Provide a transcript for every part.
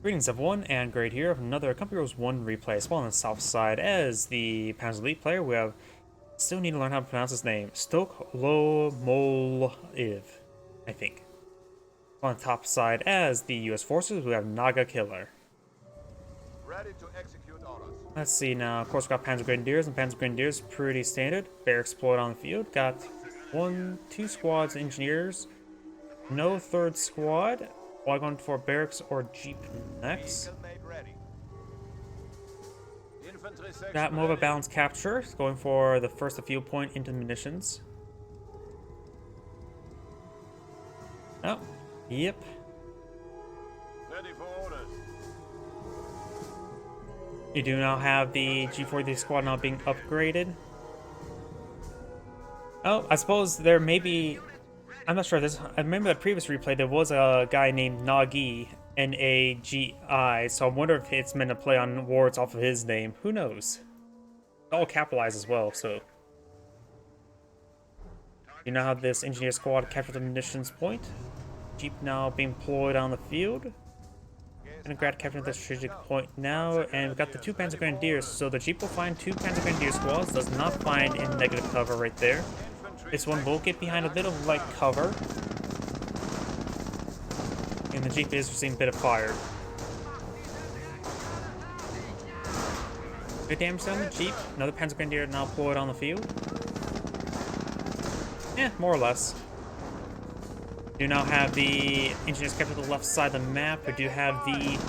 Greetings everyone, and Great here. Another Company Rules 1 replay. As well on the south side, as the Panzer Elite player, we have still need to learn how to pronounce his name. Stoklomolvi, I think. On the top side, as the US forces, we have Naga Killer. Ready to execute orders. Let's see now. Of course, we got Panzer Grenadiers, and Panzer Grenadiers pretty standard. Barracks exploit on the field. Got two squads, engineers. No third squad. While going for barracks or jeep next. Got more of a balanced capture, going for the first field point into the munitions. Oh, yep. Ready for orders. You do now have the G40 squad now being upgraded. Oh, I suppose there may be... I'm not sure. I remember the previous replay, there was a guy named Nagi, N-A-G-I, so I wonder if it's meant to play on words off of his name. Who knows? All capitalized as well, so... You now have this engineer squad capture the munitions point. Jeep now being deployed on the field. And grad capturing the strategic point now, and we've got the two Panzer Grenadiers, so the Jeep will find two Panzer Grenadier squads, does not find in negative cover right there. This one will get behind a bit of light cover. And the Jeep is receiving a bit of fire. Good damage on the Jeep. Another Panzer Grenadier now deployed on the field. Yeah, more or less. We do now have the engineers kept to the left side of the map. We do have the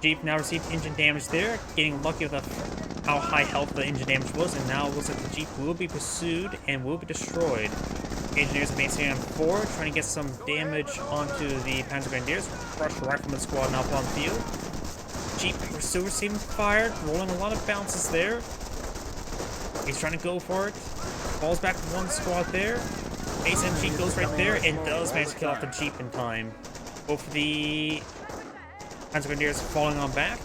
Jeep now received engine damage there. Getting lucky with how high health the engine damage was, and now it looks like the Jeep will be pursued and will be destroyed. Engineers maintaining on forward, trying to get some damage onto the Panzer Grenadiers. Rush Rifleman squad now up on the field. Jeep still receiving fire, rolling a lot of bounces there. He's trying to go for it. Falls back one squad there. ASMG goes right there and does manage to kill off the Jeep in time. Both of the Panzer Grenadiers falling on back.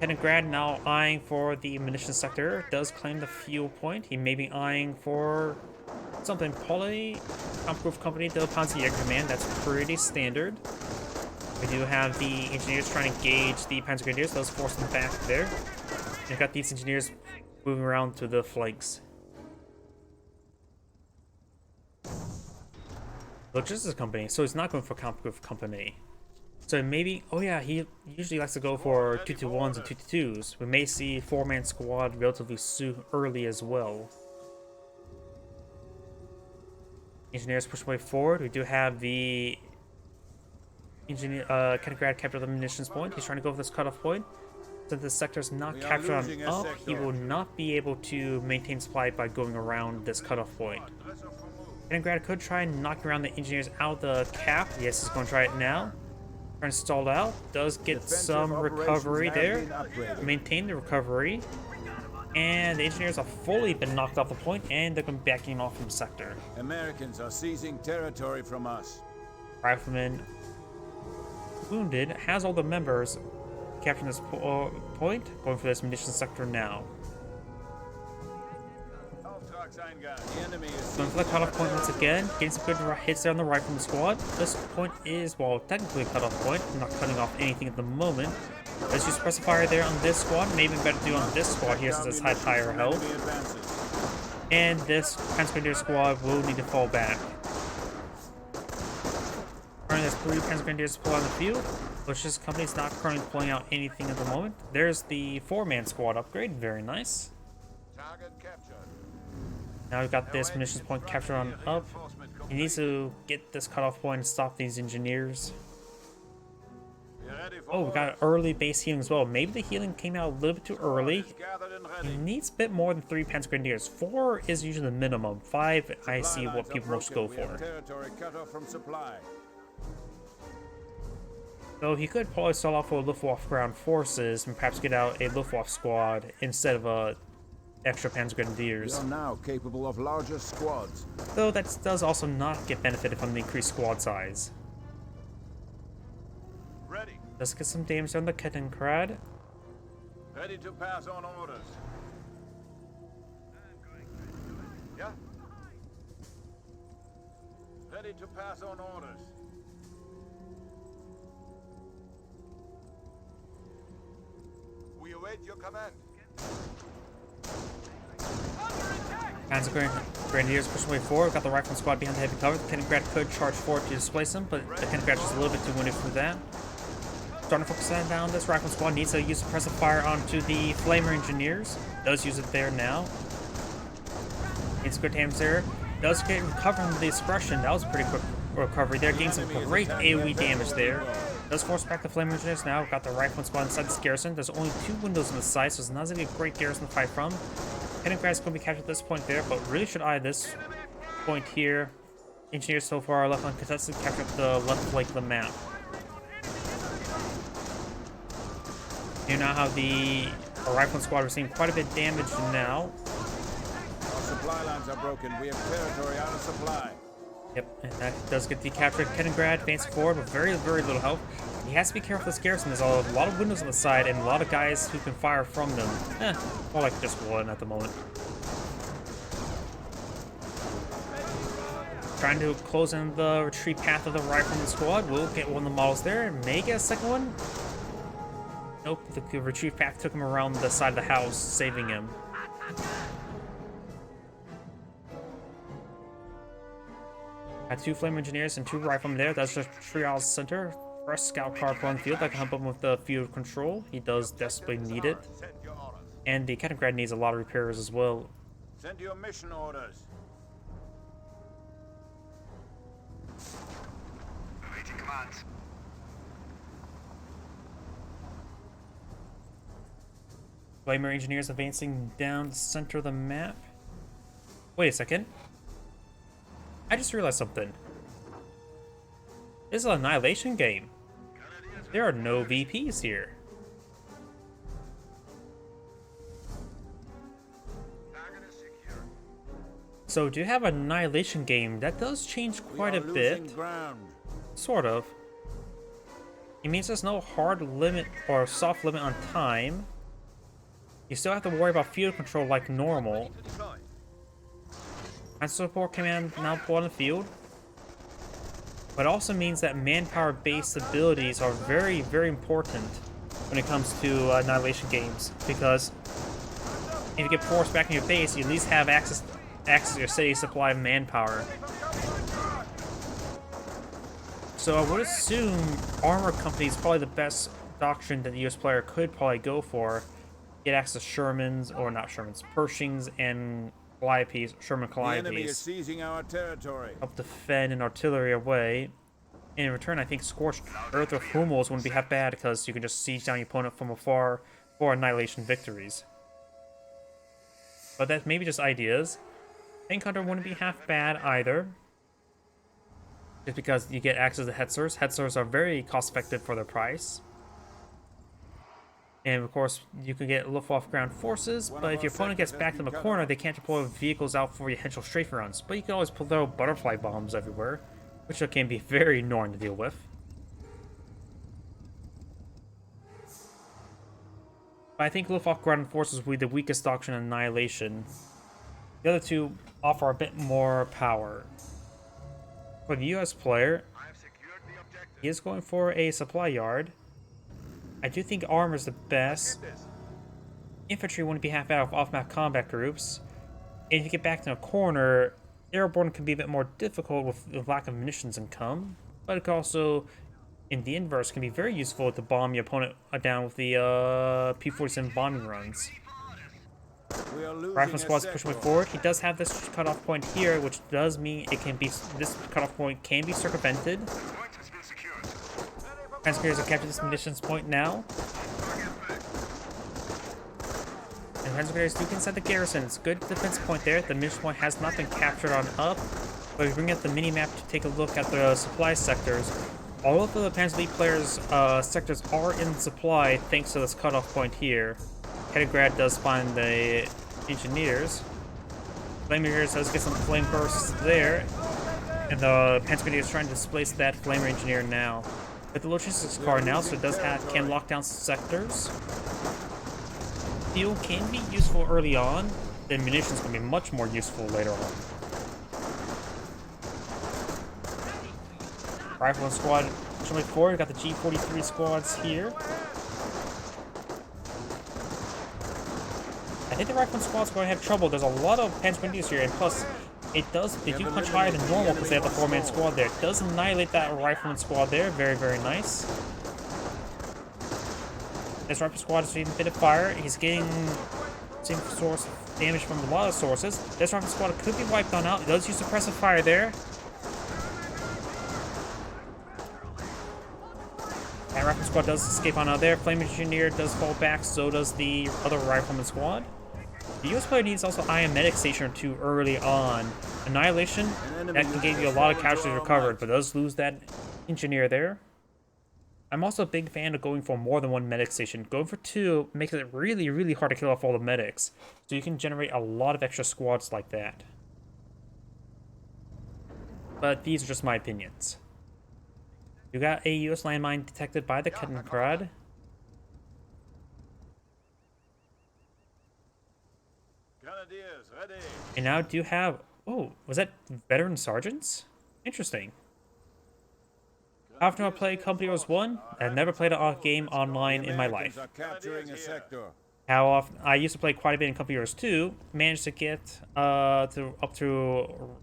Penegrad now eyeing for the munitions sector. Does claim the fuel point. He may be eyeing for something probably Kampfgruppe Company, the Panzer Command. That's pretty standard. We do have the engineers trying to engage the Panzer Grenadiers. Those force them back there. We've got these engineers moving around to the flanks. Logistics Company. So he's not going for Kampfgruppe Company. So maybe, oh yeah, he usually likes to go for 221s and 222s. We may see 4-man squad relatively early as well. Engineers push way forward. We do have the engineer, Kenigrad capture the munitions point. He's trying to go for this cutoff point. Since the sector is not captured on up, he will not be able to maintain supply by going around this cutoff point. Kenigrad could try and knock around the engineers out of the cap. Yes, he's going to try it now. Trying to stall out, does get some recovery there. Maintain the recovery. And the engineers have fully been knocked off the point, and they're going to be backing off from sector. Americans are seizing territory from us. Rifleman wounded, has all the members capturing this point, going for this munitions sector now. Going for the cutoff point once again, getting some good hits there on the Rifleman squad. This point is, well, technically a cutoff point, not cutting off anything at the moment. Let's use suppressive fire there on this squad, maybe better to do on this squad here since it's had higher health. And this Panzer Grenadier squad will need to fall back. Currently there's 3 Panzer Grenadiers to pull on the field. Logistics Company's not currently pulling out anything at the moment. There's the 4-man squad upgrade, very nice. Target captured. Now we've got this munitions point captured on up. He needs to get this cutoff point and stop these engineers. Oh, we got early base healing as well. Maybe the healing came out a little bit too early. He needs a bit more than 3 Panzer Grenadiers. 4 is usually the minimum. 5, I see what people most go for. So he could probably start off with Luftwaffe ground forces and perhaps get out a Luftwaffe squad instead of a extra Panzer Grenadiers. We are now capable of larger squads. Though that does also not get benefited from the increased squad size. Ready. Let's get some damage on the Kettenkrad. Ready to pass on orders. Yeah. Ready to pass on orders. await your command. Panzer Grenadiers push away forward. Got the rifleman squad behind the heavy cover. The Kennedy could charge forward to displace them, but the Kennedy is a little bit too wounded for that. Starting to focus down. This rifleman squad needs to use suppressive fire onto the Flamer Engineers. Does use it there now. It's good damage there. Does get recovering the suppression. That was a pretty quick recovery there. Getting some great AoE damage there. Does force back the Flamer Engineers now. Got the rifleman squad inside this garrison. There's only 2 windows in the side, so it's not going to be a great garrison to fight from. Kennedy is going to be captured at this point there, but really should eye this point here. Engineers so far left uncontested, captured the left flank of the map. You now have the rifleman squad receiving quite a bit of damage now. Our supply lines are broken. We have territory out of supply. Yep, and that does get the capture. Kennedy advancing forward with very, very little health. He has to be careful with this garrison. There's a lot of windows on the side and a lot of guys who can fire from them. More like just one at the moment. Trying to close in the retreat path of the rifleman squad. We'll get one of the models there. May get a second one. Nope, the retreat path took him around the side of the house, saving him. Got 2 flame engineers and 2 riflemen there. That's just triage center. Fresh scout car on the field that can help him with the field control. He does desperately need it. And the Kennedy needs a lot of repairs as well. Send your mission orders. Awaiting commands. Flamer engineers advancing down the center of the map. Wait a second. I just realized something. This is an annihilation game. There are no VPs here. So to have an annihilation game, that does change quite a bit. Sort of. It means there's no hard limit or soft limit on time. You still have to worry about field control like normal. And support command now pulled on the field. But it also means that manpower-based abilities are very, very important when it comes to annihilation games. Because if you get forced back in your base, you at least have access to your steady supply of manpower. So I would assume armor company is probably the best doctrine that the US player could probably go for. Get access to Shermans, or not Shermans, Pershings and Calliopes, Sherman The enemy is Calliopes. seizing our territory. Help defend and artillery away. In return, I think Scorched Earth or Hummels wouldn't be half bad because you can just siege down your opponent from afar for annihilation victories. But that's maybe just ideas. Tank Hunter wouldn't be half bad either. Just because you get access to Hetzers. Hetzers are very cost effective for their price. And of course, you can get Luftwaffe ground forces, but if your opponent gets backed in the corner, they can't deploy vehicles out for your henschel strafe runs. But you can always throw butterfly bombs everywhere, which can be very annoying to deal with. But I think Luftwaffe ground forces will be the weakest doctrine in annihilation. The other two offer a bit more power. For the US player, he is going for a supply yard. I do think armor is the best. Infantry wouldn't be half bad of off-map combat groups. And if you get back in a corner, airborne can be a bit more difficult with the lack of munitions income. But it can also, in the inverse, can be very useful to bomb your opponent down with the P-47 bombing runs. Rifleman squad's pushing forward. He does have this cutoff point here, which does mean it can be, this cutoff point can be circumvented. Panzers have captured this munitions point now. And Panzers do inside the garrison. It's a good defense point there. The munitions point has not been captured on up. But if we bring up the mini-map to take a look at the supply sectors, all of the Panzer Elite players' sectors are in supply thanks to this cutoff point here. Kennedy does find the engineers. Flame Engineers does get some flame bursts there. And the Panzer is trying to displace that Flame Engineer now. With the logistics car now, so it does have can lock down sectors. Fuel can be useful early on, then munitions can be much more useful later on. Rifleman squad pushing forward. We've got the G43 squads here. think the rifleman squad's going to have trouble. There's a lot of Panzer Grenadiers here, and plus, they do punch higher than normal because they have the 4-man squad there. It does annihilate that rifleman squad there. Very, very nice. This rifle squad is receiving a bit of fire. He's getting same source of damage from a lot of sources. This rifle squad could be wiped on out. It does use suppressive fire there. That rifle squad does escape on out there. Flame Engineer does fall back, so does the other rifleman squad. The US player needs also eye a medic station or two early on. Annihilation, that can give you a lot of casualties recovered, but does lose that engineer there. I'm also a big fan of going for more than one medic station. Going for 2 makes it really, really hard to kill off all the medics. So you can generate a lot of extra squads like that. But these are just my opinions. You got a US landmine detected by the Kettenkrad. Grenadiers, ready. And now do you have... Oh, was that veteran sergeants? Interesting. After I played Company Heroes 1, I've never played a game online in my life. Capturing a sector. How often I used to play quite a bit in Company Heroes 2, managed to get up to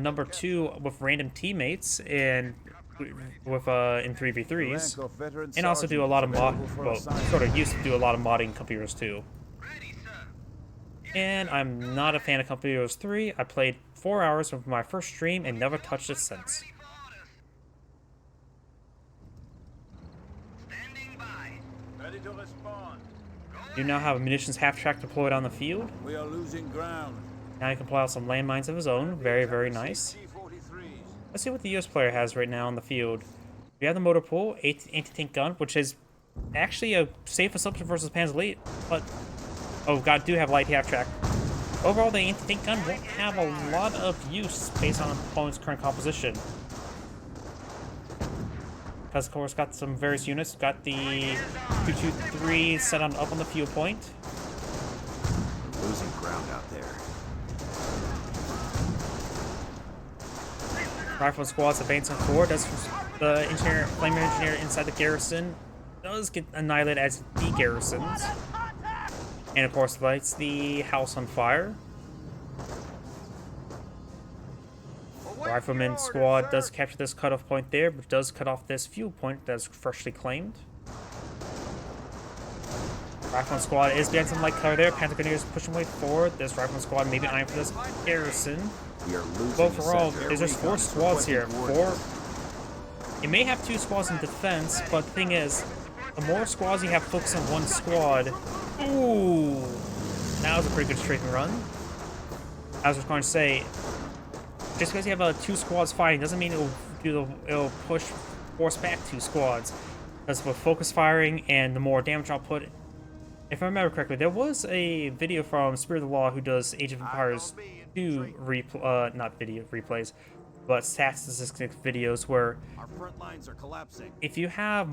number 2 with random teammates and with in 3v3s, and also do a lot of sort of used to do a lot of modding in Company Heroes 2. And I'm not a fan of Company Heroes 3. I played 4 hours with my first stream and never touched it since. Ready to respond. You now have a munitions half-track deployed on the field. We are losing ground. Now he can pull out some landmines of his own. Very, very nice. Let's see what the US player has right now on the field. We have the motor pool, anti-tank gun, which is actually a safe assumption versus Panzer Elite, but... Oh god, do have light half-track. Overall, the anti-tank gun won't have a lot of use based on opponent's current composition. Because, of course, got some various units. Got the 223 set up on the fuel point. Losing ground out there. Rifle squads advancing forward. Does the flame engineer inside the garrison does get annihilated as de-garrisons. And, of course, lights the house on fire. Rifleman squad does capture this cutoff point there, but does cut off this fuel point that's freshly claimed. Rifleman squad is getting some light cover there. Panzer Grenadiers pushing way forward. This Rifleman squad may be eyeing for this garrison. But overall, there's just 4 squads here. 4. You may have 2 squads in defense, but the thing is, the more squads you have focused on one squad. Ooh, that was a pretty good straight and run. I was just going to say, just because you have 2 squads fighting doesn't mean it'll force back 2 squads. Because with focus firing and the more damage output, if I remember correctly, there was a video from Spirit of the Law who does Age of Empires 2 not video replays, but stat statistics videos where Our front lines are collapsing. if you have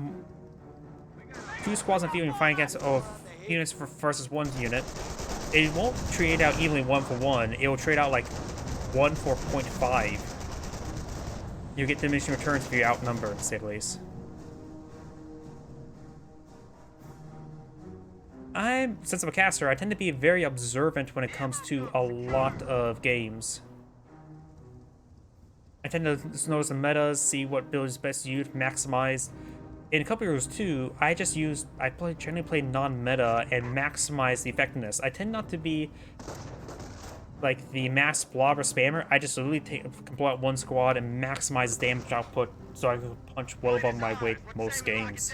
2 squads on field and fighting against units versus 1 unit, it won't trade out evenly 1 for 1. It will trade out like 1 for 0.5. You get diminishing returns if you outnumber, to say the least. Since I'm a caster, I tend to be very observant when it comes to a lot of games. I tend to just notice the metas, see what build is best used, maximize. In a couple of years too, I generally play non-meta and maximize the effectiveness. I tend not to be like the mass blobber spammer. I just literally can pull out 1 squad and maximize damage output so I can punch well above my weight most games.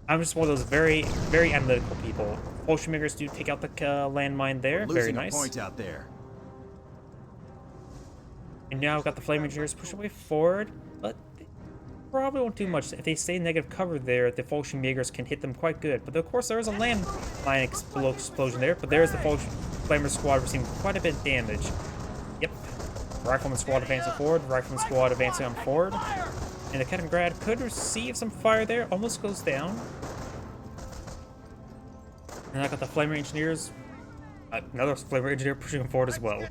I'm just one of those very, very analytical people. Potion makers do take out the landmine there. Very nice. A point out there. And now we've got the flame engineers pushing way forward, but they probably won't do much. If they stay negative cover there, the Falchion Makers can hit them quite good. But of course, there is a landmine explosion there, but there's the Flamer squad receiving quite a bit of damage. Yep. Rifleman squad advancing forward, Rifleman squad advancing on forward. And the Kettenkrad could receive some fire there, almost goes down. And I got the Flamer Engineers, another Flamer Engineer pushing him forward as well.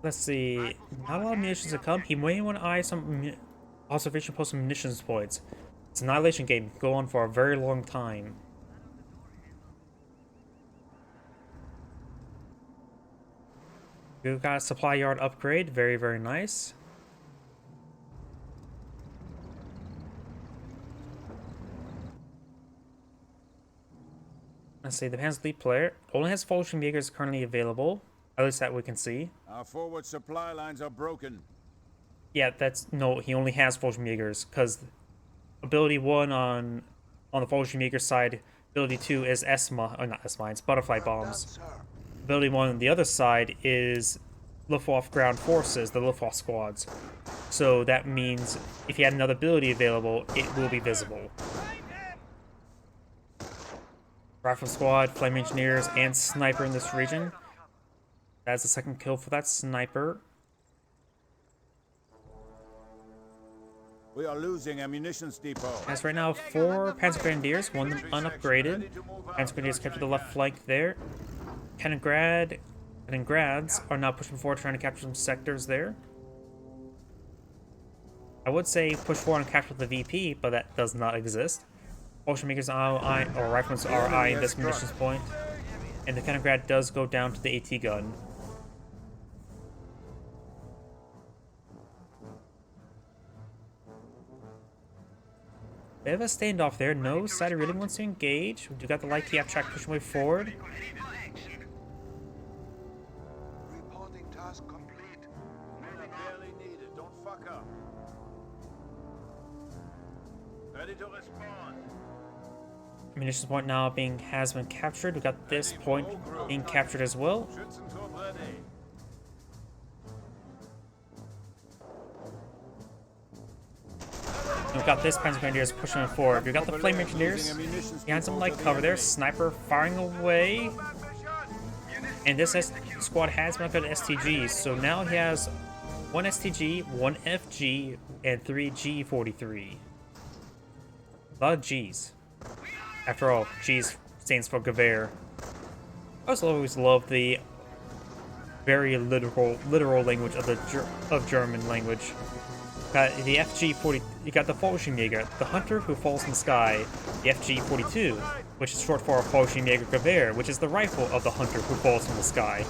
Let's see, not a lot of munitions to come. He may want to eye some observation post munitions points. It's an annihilation game. Go on for a very long time. We've got a supply yard upgrade. Very, very nice. Let's see, the Panzer Lead player only has Fallschirmjägers currently available. At least that we can see. Our forward supply lines are broken. Yeah, no, he only has Fallschirmjägers, because ability 1 on the Fallschirmjäger side, ability 2 is not S-mines, butterfly bombs. Ability 1 on the other side is Luftwaffe ground forces, the Luftwaffe squads. So that means if you had another ability available, it will be visible. Rifle squad, flame engineers, and sniper in this region. That's the second kill for that sniper. We are losing a munitions depot. As right now, 4 Panzer Grenadiers, one of them unupgraded. Panzer Grenadiers kept to the left flank there. Kaliningrads are now pushing forward, trying to capture some sectors there. I would say push forward and capture the VP, but that does not exist. Fallschirmjägers or riflemen are eyeing this munitions point, and the Kaliningrad does go down to the AT gun. Bit of a standoff there. No side really wants to engage. We do got the light TF track pushing way forward. Reporting task complete. Men are barely needed. Don't fuck up. Ready to respond. Munitions point now has been captured. We got this point being captured as well. Schützentrupp ready. We've got this Panzer Grenadiers pushing forward. We've got the Flame Engineers behind some light cover there. Sniper firing away. And this squad has been upgraded to STGs. So now he has 1 STG, 1 FG, and 3 G43. A lot of Gs. After all, G's stands for Gewehr. I also always love the very literal language of German language. Got the FG-40, you got the Fallschirmjäger, the hunter who falls from the sky, the FG-42, which is short for Fallschirmjäger Gewehr, which is the rifle of the hunter who falls from the sky.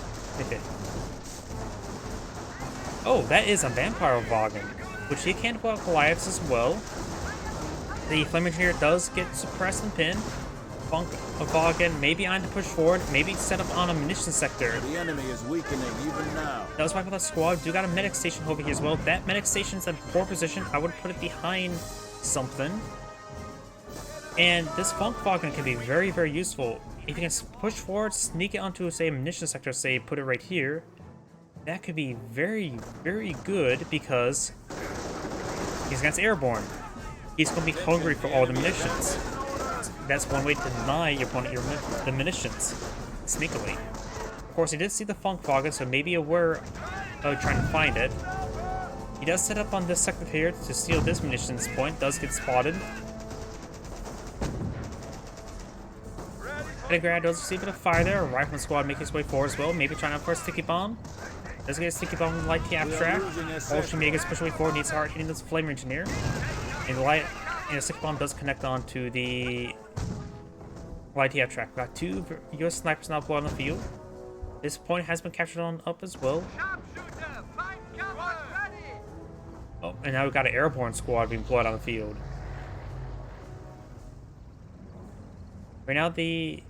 Oh, that is a vampire wagon, which he can pull out Goliaths as well. The flame engineer does get suppressed and pinned. Funk wagon maybe on to push forward, maybe set up on a munitions sector. The enemy is weakening even now. That was why for that squad. Do got a medic station over here as well. That medic station's in poor position. I would put it behind something. And this funk wagon can be very, very useful. If you can push forward, sneak it onto, say, a munitions sector, say, put it right here. That could be very, very good because he's against airborne. He's going to be hungry for all the munitions. That's one way to deny your opponent the munitions, sneakily. Of course, he did see the funk wagon, so maybe aware of trying to find it. He does set up on this sector here to steal this munitions point, does get spotted. Kaliningrad does receive a bit of fire there. A rifleman squad making its way forward as well, maybe trying out for a sticky bomb. Does get a sticky bomb with light TF track. Fallschirmjäger's pushing way forward, needs to start hitting this flame engineer. And the sticky bomb does connect onto the light TF track. We've got 2 US snipers now blown on the field. This point has been captured on up as well. Oh, and now we've got an airborne squad being blown on the field. Right now, the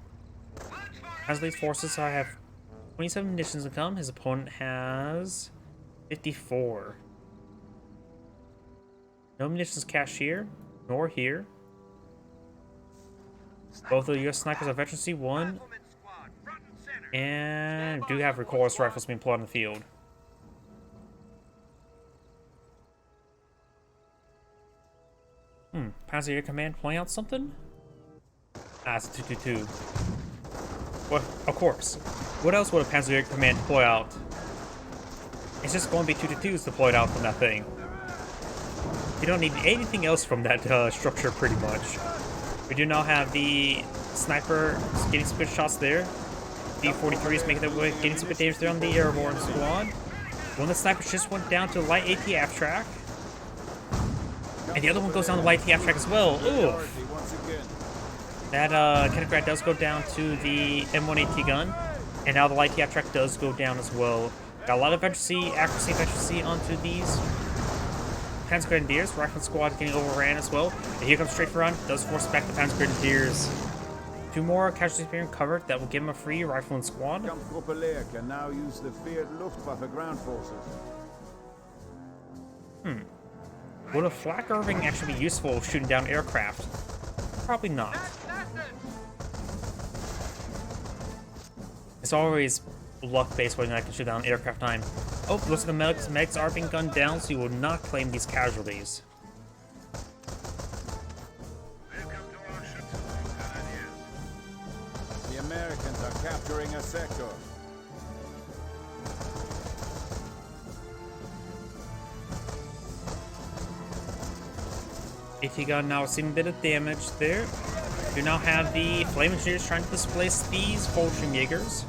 Hazli's forces have 27 munitions to come. His opponent has 54. No munitions cache here, nor here. Both of the US snipers are veteran C1. And do have recoilless rifles being plotted on the field. Panzer Air Command pulling out something? Ah, it's a 222. What? Of course. What else would a Panzer Air Command deploy out? It's just going to be 222s deployed out from that thing. You don't need anything else from that structure, pretty much. We do now have the sniper getting some good shots there. B-43 is making their way, getting some good damage there on the airborne squad. One of the snipers just went down to light ATF track. And the other one goes down the YTF track as well. Ooh. Priority once again. That Catacrat does go down to the M1AT gun. And now the YTF track does go down as well. Got a lot of accuracy onto these Panzer Grenadiers. Rifle squad getting overran as well. And here comes Strafe Run. Does force back the Panzer Grenadiers. 2 more casualties being covered. That will give him a free Rifleman squad. Kampfgruppe Leer can now use the feared Luftwaffe ground forces. Would a flak Irving actually be useful shooting down aircraft? Probably not. It's always luck-based whether I can shoot down aircraft time. Oh, looks like the medics are being gunned down, so you will not claim these casualties. The Americans are capturing a sector. AT gun now seeing a bit of damage there. You now have the Flame Engineers trying to displace these Fallschirmjägers.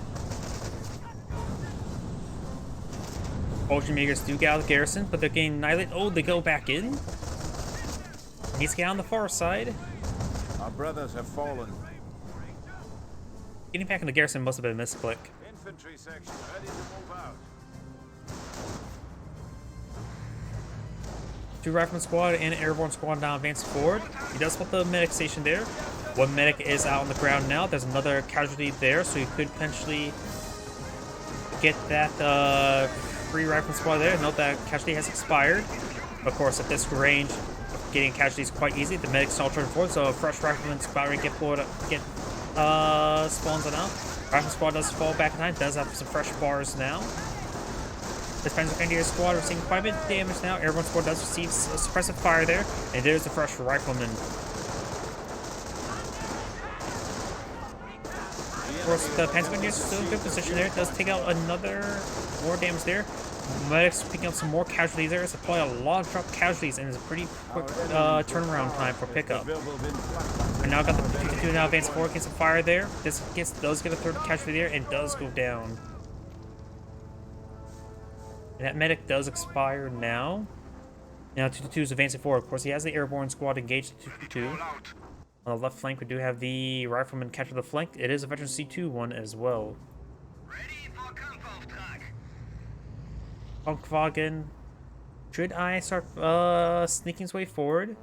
Fallschirmjägers do get out of the garrison, but they're getting annihilated. Oh, they go back in. Needs to get on the far side. Our brothers have fallen. Getting back in the garrison must have been a misclick. Infantry section ready to move out. 2 Rifleman squad and an Airborne squad now advancing forward. He does put the medic station there. One medic is out on the ground now. There's another casualty there, so you could potentially get that free Rifleman squad there. Note that casualty has expired. Of course, at this range, getting casualties is quite easy. The medic's all turning forward, so a fresh Rifleman squad spawns it out. Rifleman squad does fall back in time. Does have some fresh bars now. This Panzer Grenadier squad receiving quite a bit of damage now. Airborne squad does receive suppressive fire there. And there's the fresh Rifleman. Of course, the Panzer Grenadier is still in good position there. It does take out more damage there. Medics picking up some more casualties there. It's probably a lot of drop casualties, and it's a pretty quick turnaround time for pickup. And now got the 52 now advancing forward, gets some fire there. This does get a third casualty there, and does go down. And that medic does expire now. Now 222 is advancing forward. Of course, he has the airborne squad engaged at 222. On the left flank, we do have the rifleman capture the flank. It is a veteran C2 one as well. Ready for Kampfauftrag. Kampfwagen. Should I start sneaking his way forward?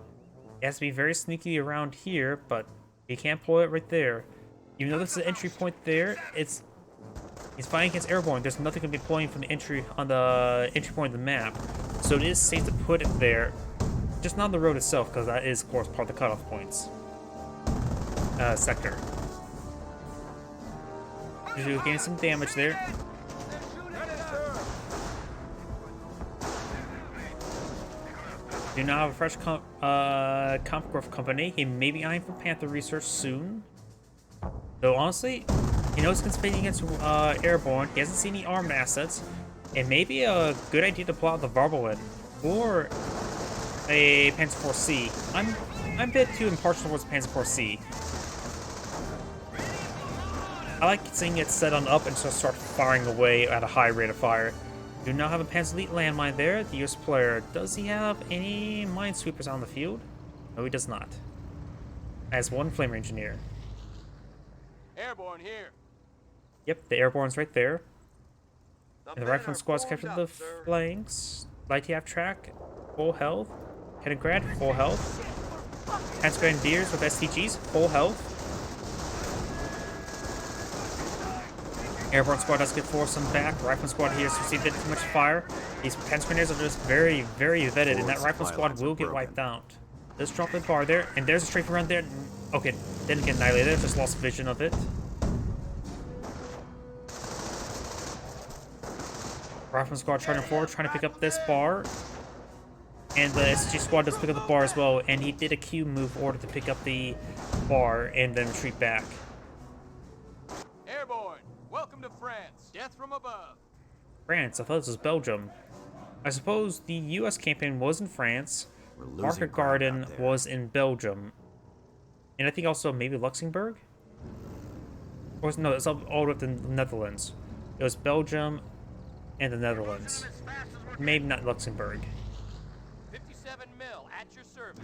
He has to be very sneaky around here, but he can't pull it right there. Even though this is an entry point there, he's fighting against airborne. There's nothing going to be pulling from the entry on the entry point of the map, so it is safe to put it there, just not on the road itself, because that is, of course, part of the cutoff points sector. Usually getting some damage there. Do now have a fresh Kampfgruppe company. He may be eyeing for Panther research soon. Though honestly, he knows he's competing against airborne. He hasn't seen any armed assets. It may be a good idea to pull out the Varbalin or a Panzer IV-C. I'm a bit too impartial towards Panzer IV-C. I like seeing it set on up and just start firing away at a high rate of fire. Do now have a Panzer Elite landmine there. The US player, does he have any minesweepers on the field? No, he does not. As one Flamer Engineer. Airborne here. Yep, the airborne's right there. And the rifleman squad's captured the flanks. Light TF track, full health. Headingrad, full health. Panzer Grenadiers with STGs, full health. Airborne squad does get forced some back. Rifleman squad here has received a bit too much fire. These Panzer Grenadiers are just very, very vetted, and that rifleman squad will get wiped out. Let's drop the bar there, and there's a strafe around there. Okay, didn't get annihilated, just lost vision of it. Rifleman squad charging forward, trying to pick up this bar. And the SG squad does pick up the bar as well, and he did a Q move order to pick up the bar and then retreat back. Airborne, welcome to France. Death from above. France, I thought this was Belgium. I suppose the US campaign was in France. Market Garden was in Belgium. And I think also maybe Luxembourg? Or no, it's all with the Netherlands. It was Belgium and the Netherlands. Maybe not Luxembourg. 57 mil, At your service.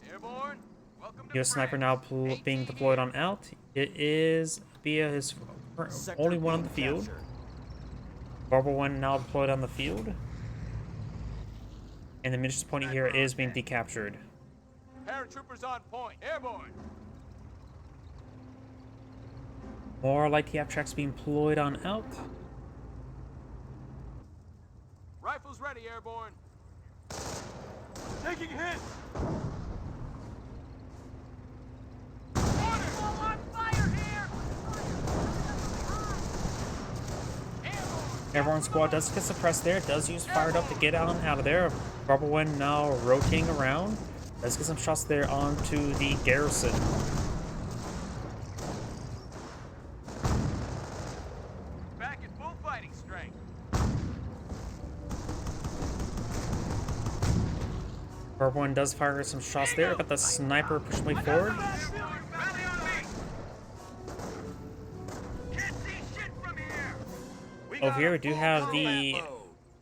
Airborne, welcome to U.S. sniper now being deployed on out. It is via his only one on the field. Barber one now deployed on the field. And the munitions point here is being decaptured. Paratroopers on point. Airborne. More light TF tracks being deployed on out. Rifles ready, airborne. Taking hit. Airborne squad does get suppressed there. Does use fired up to get out of there. Barber one now rotating around. Does get some shots there onto the garrison. Back at full fighting strength. Barber one does fire some shots there. Got the sniper pushing way forward. Rally on me! Can't see shit from here! Over here we do have the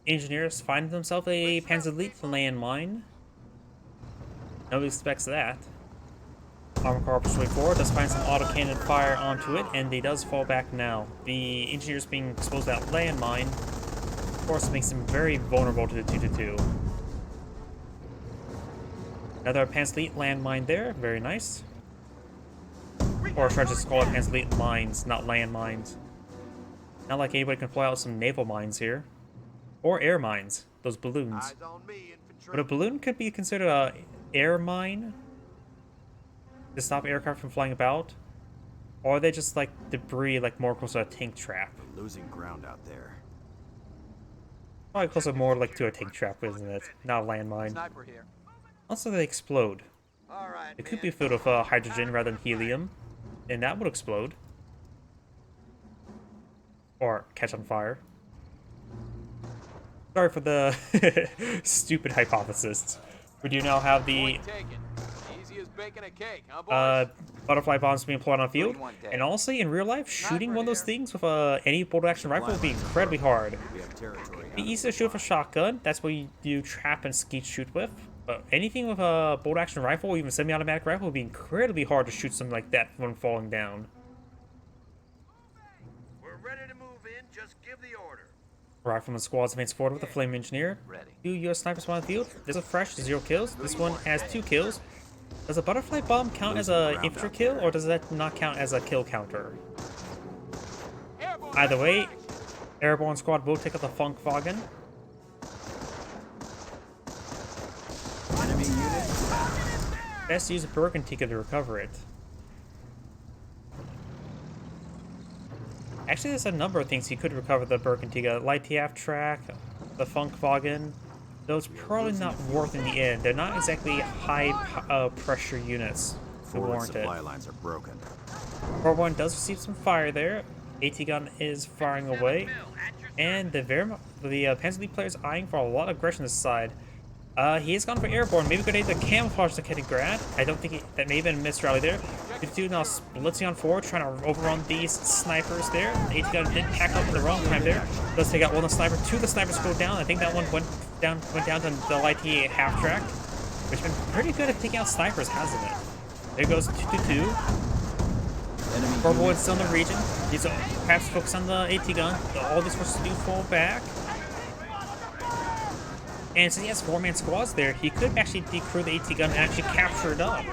engineers finding themselves a Panzer Elite landmine. Nobody expects that. Armor car pushing way forward, does find some autocannon fire onto it, and he does fall back now. The engineers being exposed to that landmine, of course, makes him very vulnerable to the 2-2-2. Another Panzer Elite landmine there, very nice. Or should I just call it Panzer Elite mines, not landmines. Not like anybody can fly out some naval mines here. Or air mines, those balloons. But a balloon could be considered a air mine to stop aircraft from flying about. Or are they just like debris, like more close to a tank trap? Losing ground out there. Probably closer more like to a tank trap, isn't it? Not a landmine. Sniper here. Also, they explode. All right. It could be filled with hydrogen rather than helium, and that would explode. Or catch on fire. Sorry for the stupid hypothesis. We do now have the Point taken. Easy as baking a cake, huh, boys? butterfly bombs being employed on the field. And honestly, in real life, shooting one of those things with any bolt-action rifle would be incredibly hard. We have territory. It'd be easy to shoot with a shotgun. That's what you do trap and skeet shoot with. But anything with a bolt-action rifle or even semi-automatic rifle would be incredibly hard to shoot something like that when falling down. We're ready to move in, just give the order. Rifleman squads advance forward with the flame engineer. Ready. 2 US snipers spawn on the field. This is fresh, 0 kills. This one has 2 kills. Does a butterfly bomb count as a infantry kill, or does that not count as a kill counter? Airborne, Either way, airborne squad will take out the Funkwagen. Enemy unit. Best to use a Bergentika to recover it. Actually, there's a number of things you could recover the Bergentika. Light TF track, the Funkwagen. Those probably not worth in the end. They're not exactly high pressure units to Forward warrant it. supply lines are broken. Core 1 does receive some fire there. AT gun is firing away. And the Panzer Elite player is eyeing for a lot of aggression this side. He has gone for airborne. Maybe could either camouflage the Kaliningrad. I don't think that may have been a missed rally there. The dude now splitsing on forward, trying to overrun these snipers there. The AT gun did pack up in the wrong time there. Does take out one of the sniper. 2 of the snipers go down. I think that one went down to the light T half track, which has been pretty good at taking out snipers, hasn't it? There goes 2-2-2. Corporal is still in the region. He's perhaps focused on the AT gun. All these forces do fall back. And since he has 4-man squads there, he could actually decrew the AT gun and actually capture it up.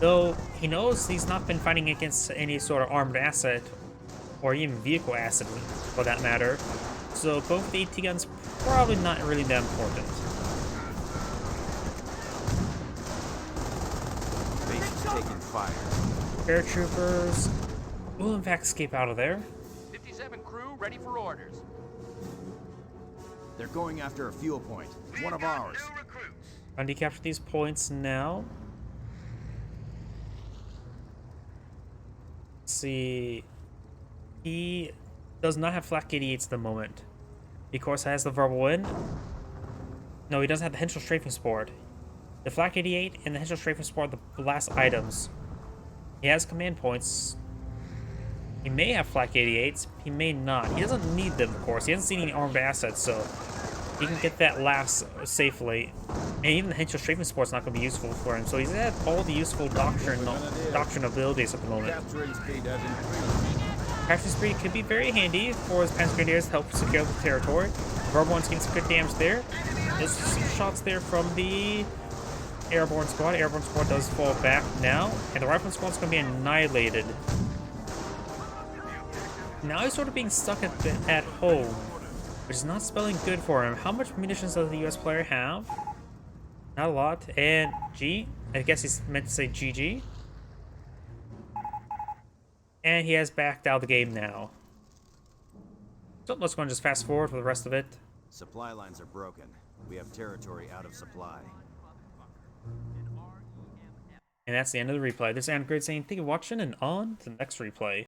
Though he knows he's not been fighting against any sort of armed asset, or even vehicle asset for that matter. So going for the AT gun's probably not really that important. Base is taking fire. Paratroopers will in fact escape out of there. 57 crew ready for orders. They're going after a fuel point. One of Got ours. new recruits. Trying to capture these points now. Let's see. He does not have flak 88s at the moment. He, of course, has the verbal win. No, he doesn't have the Henschel strafing support. The flak 88 and the Henschel strafing support are the last items. He has command points. He may have flak 88s. He may not. He doesn't need them, of course. He hasn't seen any armed assets, so he can get that last safely. And even the Henschel Strafing Support's not going to be useful for him, so he's at all the useful doctrine abilities at the moment. Capturing speed has increased. Capturing speed could be very handy for his Panzer Grenadiers to help secure the territory. Airborne's getting some good damage there. There's some shots there from the Airborne Squad. Airborne Squad does fall back now, and the Rifleman Squad's going to be annihilated. Now he's sort of being stuck at home, which is not spelling good for him. How much munitions does the US player have? Not a lot. And G, I guess he's meant to say GG. And he has backed out of the game now. So let's go and just fast forward for the rest of it. Supply lines are broken. We have territory out of supply. And that's the end of the replay. This is Andrew saying thank you for watching, and on to the next replay.